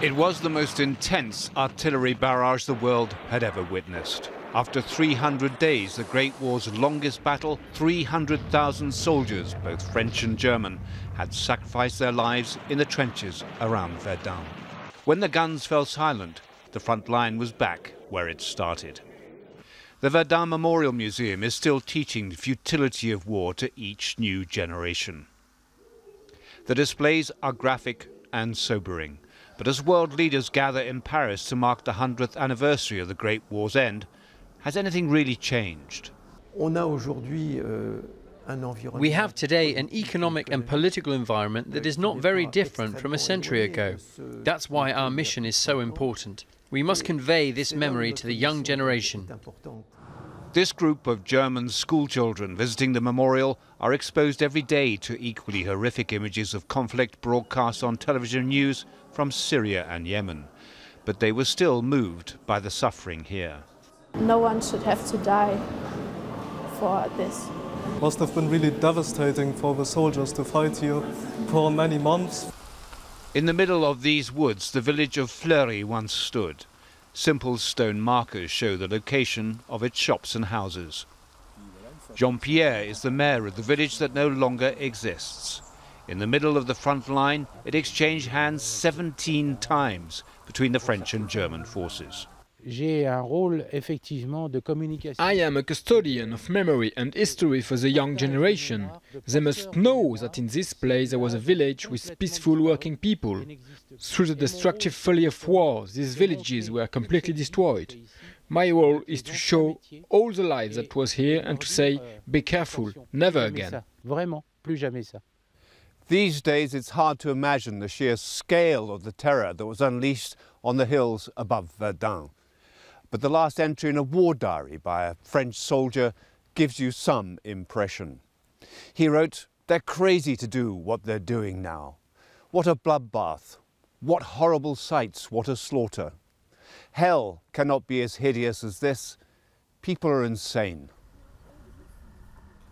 It was the most intense artillery barrage the world had ever witnessed. After 300 days, the Great War's longest battle, 300,000 soldiers, both French and German, had sacrificed their lives in the trenches around Verdun. When the guns fell silent, the front line was back where it started. The Verdun Memorial Museum is still teaching the futility of war to each new generation. The displays are graphic and sobering, but as world leaders gather in Paris to mark the 100th anniversary of the Great War's end, has anything really changed? We have today an economic and political environment that is not very different from a century ago. That's why our mission is so important. We must convey this memory to the young generation. This group of German schoolchildren visiting the memorial are exposed every day to equally horrific images of conflict broadcast on television news from Syria and Yemen. But they were still moved by the suffering here. No one should have to die for this. Must have been really devastating for the soldiers to fight here for many months. In the middle of these woods, the village of Fleury once stood. Simple stone markers show the location of its shops and houses. Jean-Pierre is the mayor of the village that no longer exists. In the middle of the front line, it exchanged hands 17 times between the French and German forces. I am a custodian of memory and history for the young generation. They must know that in this place there was a village with peaceful working people. Through the destructive folly of war, these villages were completely destroyed. My role is to show all the life that was here and to say, be careful, never again. These days it's hard to imagine the sheer scale of the terror that was unleashed on the hills above Verdun. But the last entry in a war diary by a French soldier gives you some impression. He wrote, "They're crazy to do what they're doing now. What a bloodbath. What horrible sights, what a slaughter. Hell cannot be as hideous as this. People are insane."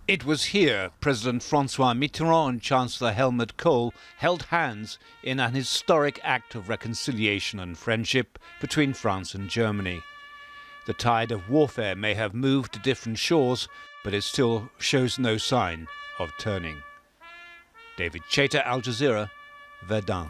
It was here President François Mitterrand and Chancellor Helmut Kohl held hands in an historic act of reconciliation and friendship between France and Germany. The tide of warfare may have moved to different shores, but it still shows no sign of turning. David Chater, Al Jazeera, Verdun.